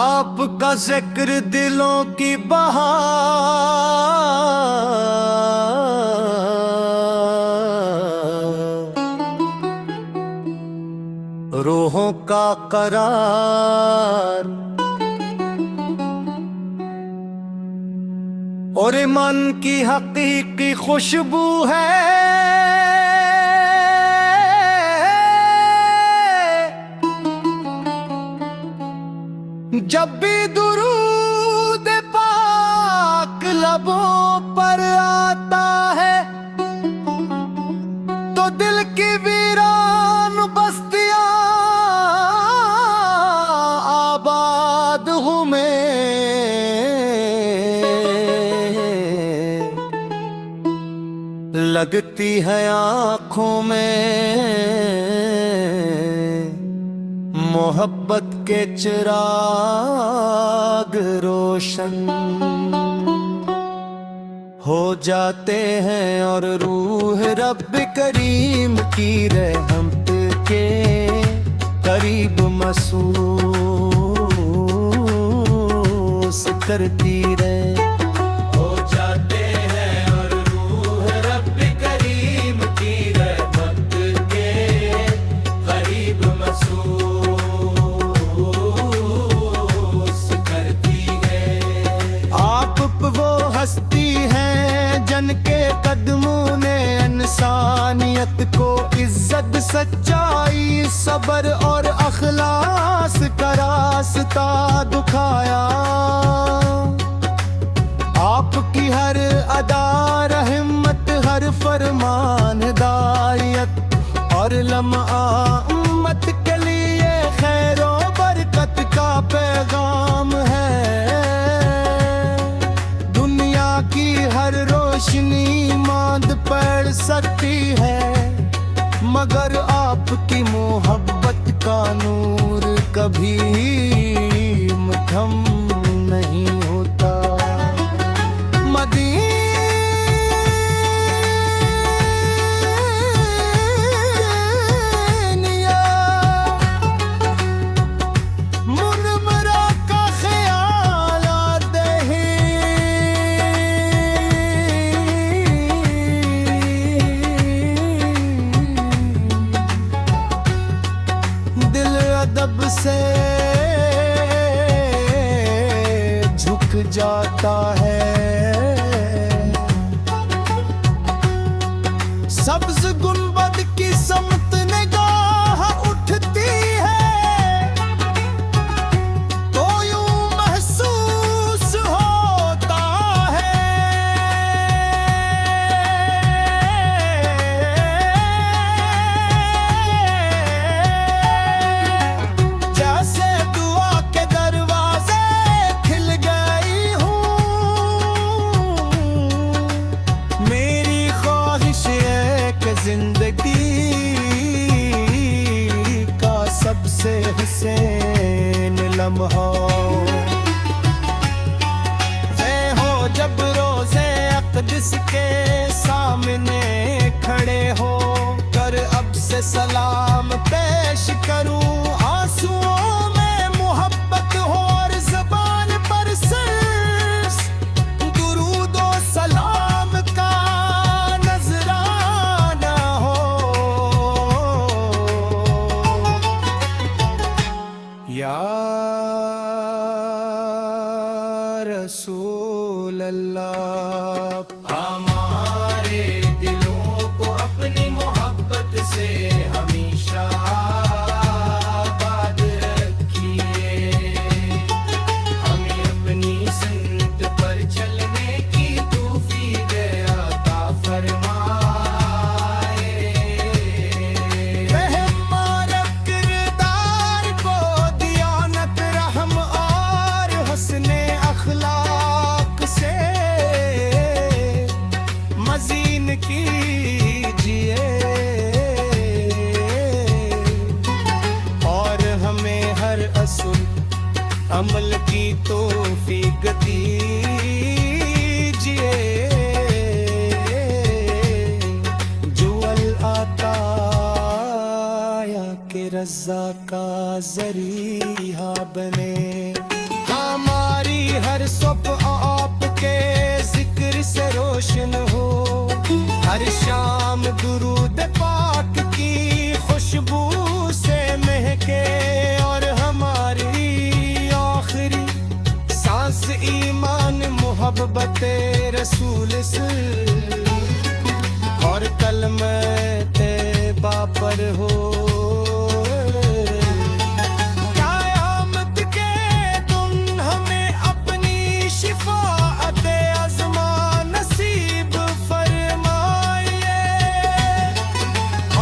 आपका जिक्र दिलों की बहार, रूहों का करार और मन की हकीकी खुशबू है। जब भी दुरूद पाक लबों पर आता है तो दिल की वीरान बस्तियां आबाद हूँ मैं। लगती है आँखों में मोहब्बत के चिराग रोशन हो जाते हैं और रूह रब करीम की रहमत के करीब महसूस करती रहे। हस्ती हैं जन के कदमों ने इंसानियत को इज्जत सच्चाई सब्र और अखलास का रास्ता दिखाया। आपकी हर अदा रहमत हर फरमान हिदायत और लम्हा उम्मत के लिए खैरो बरकत का पैगाम है। की हर रोशनी मांद पड़ सकती है मगर आपकी मोहब्बत का नूर कभी मध्यम नहीं होता। अदब से झुक जाता है सब्ज गुंबद की समत निगाह उठती है तो यूं महसूस होता है जिंदगी का सबसे हुसैन लम्हा हो जब रोज़े अक़दस के सामने खड़े हो कर अब से सलाम पेश करूं। आंसुओं में मोहब्बत हो और ज़बान पर सिर्फ दुरूद और सलाम का या रसूल अल्लाह। हमारे दिलों को अपनी मोहब्बत से हमेशा आबाद रखिए। हमें अपनी सुन्नत पर चलने की तौफीक अता फरमाए। कीजिए और हमें हर असूल अमल की तौफीक दीजिए। जुअल आता या के रज़ा का ज़रिया बने। मोहब्बते रसूल से और कलमे तैबा पर हो क़यामत के तुम हमें अपनी शिफाअते अज़मा नसीब फरमाइए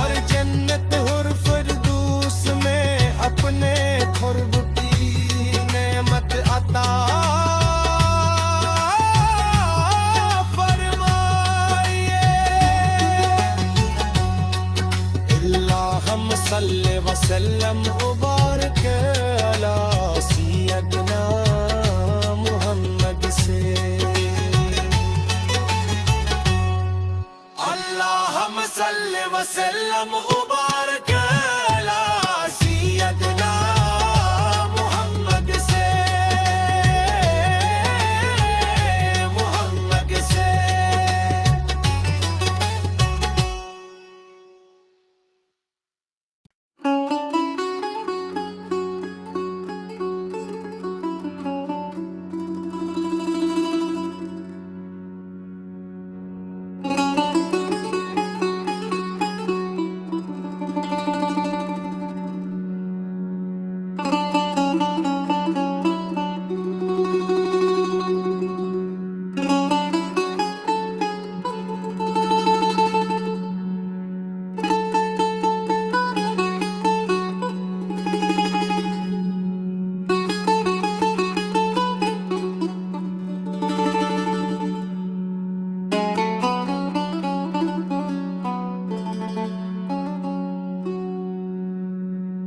और जन्नत हुर फिरदौस में अपने खुर्ब की नेमत अता सल्ले वसल्लम मुबारक अला सय्यदना मुहम्मद से अल्लाहुम्मा सल्ले वसल्लम मुबारक अला सय्यदना मुहम्मद से मुहम्मद से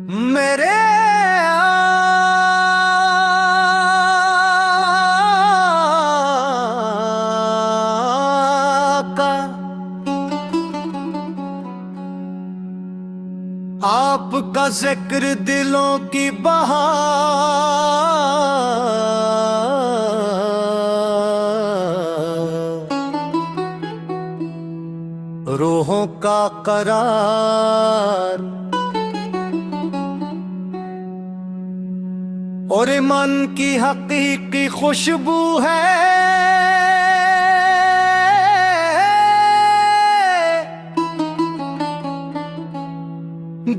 मेरे आका आपका जिक्र दिलों की बहार रूहों का करार और मन की हकीकी खुशबू है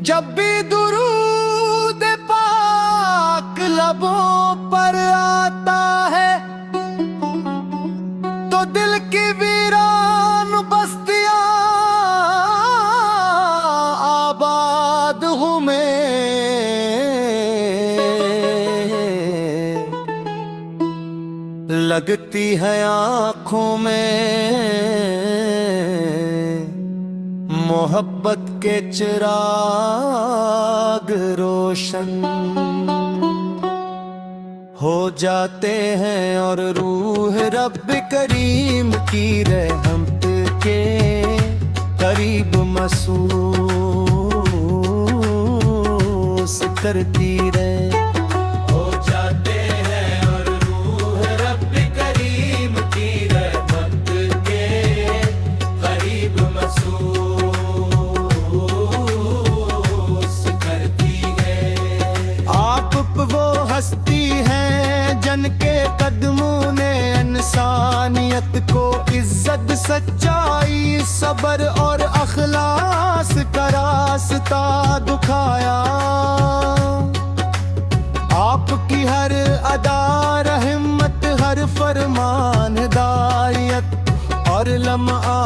जब भी दुरूद पाक लबों पर आता है तो दिल की वीरान बस्तियां आबाद हूँ मैं लगती है आँखों में मोहब्बत के चिराग रोशन हो जाते हैं और रूह रब करीम की रहमत के करीब महसूस करती रहे इंसानियत को इज्जत सच्चाई सब्र और अखलास का रास्ता दिखाया आपकी हर अदा रहमत हर फरमान हिदायत और लम्हा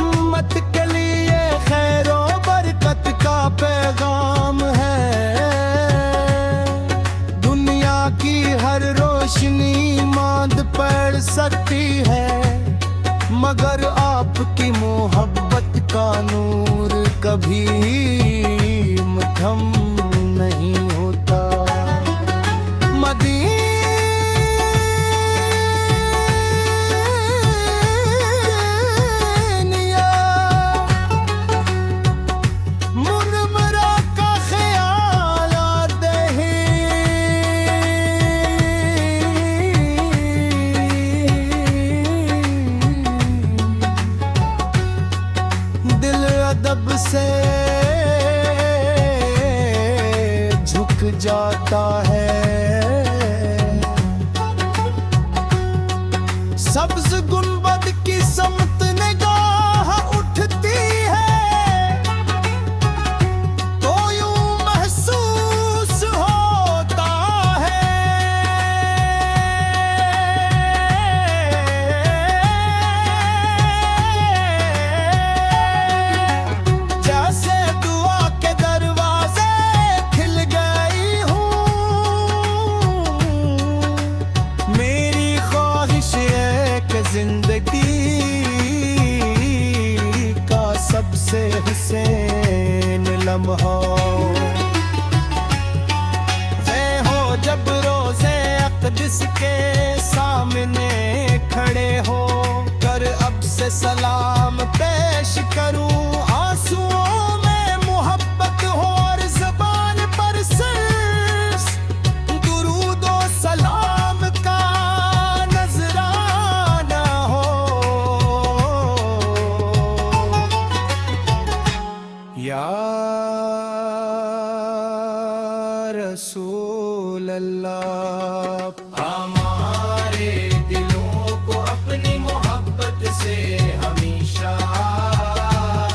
उम्मत के लिए खैरो बरकत का पैगाम है दुनिया की हर रोशनी मांद पड़ सकती है मगर आपकी मोहब्बत का नूर कभी मध्यम नहीं होता मदीनिया मुनव्वरा का ख्याल आते ही दिल अदब से के सामने खड़े हो कर अब से सलाम पेश करूं। आंसुओं में मोहब्बत हो और ज़बान पर सिर्फ दुरूदो सलाम का नजराना हो। या रसूल अल्लाह, हमारे दिलों को अपनी मोहब्बत से हमेशा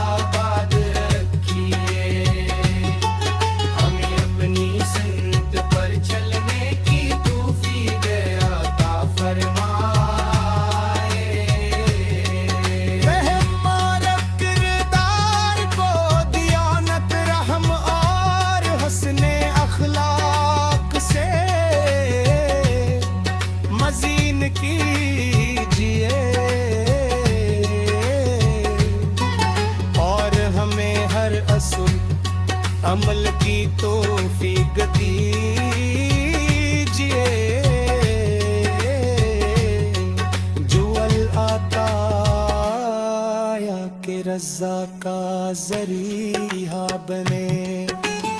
आबाद रखिए। हमें अपनी संगत पर चलने की तौफीक अता फरमाए। रहम और किरदार को दियानत रहम और हस्ने अखलाक से मज़ीन कीजिए और हमें हर असूल अमल की तौफीक दीजिए। जुअल आताया के रज़ा का ज़रिया बने।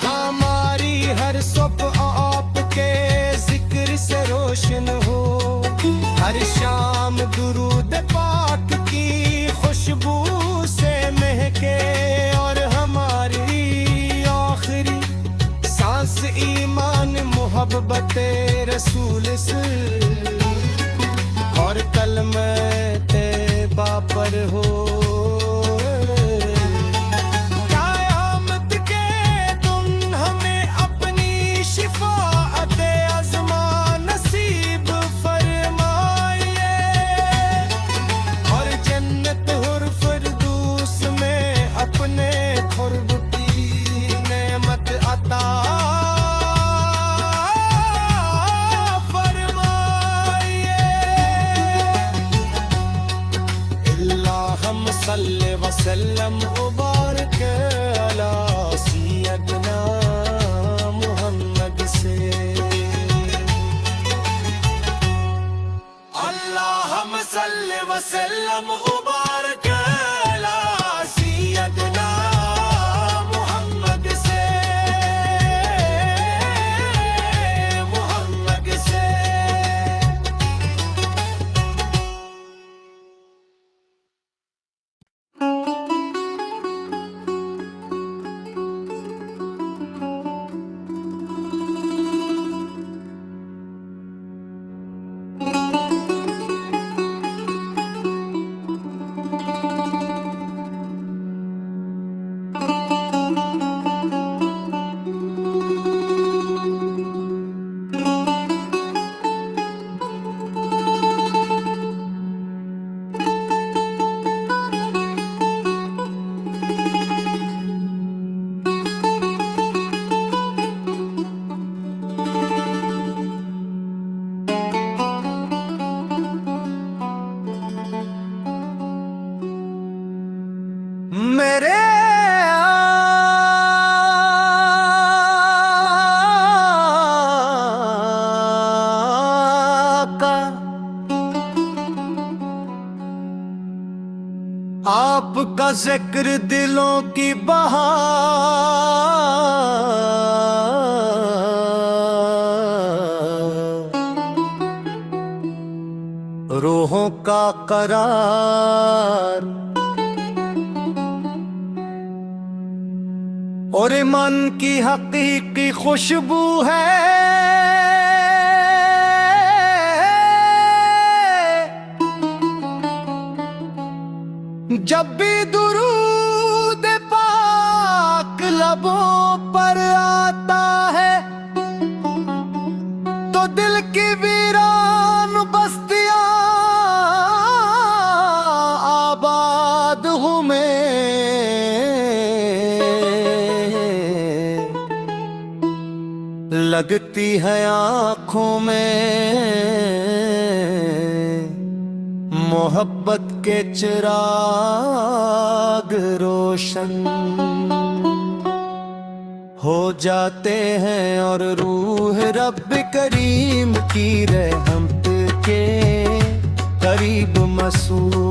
हमारी हर सुबह आपके जिक्र से रोशन हो। हर शाम दुरूद पाक की खुशबू से महके और हमारी आखिरी सांस ईमान मोहब्बत रसूल से और कलमे तैबा पर हो। क़यामत के दिन हमें अपनी शिफाअत अज़मा नसीब फरमाइए और जन्नत हुर फिरदौस में अपने खुर्ब की नेमत अता सल्ले वसल्लम मुबारक अला सय्यदना मुहम्मद से। अल्लाहुम्मा सल्ले वसल्लम मुबारक अला सय्यदना मुहम्मद से। मुहम्मद से मेरे आका आपका जिक्र दिलों की बहार रूहों का करार और मन की हकीकी खुशबू है। जब भी दुरूद पाक लबों पर आता है तो दिल की वीरान बस्तियां आबाद हूँ मैं। लगती है आँखों में मोहब्बत के चिराग रोशन हो जाते हैं और रूह रब करीम की रहम हबीब मसूद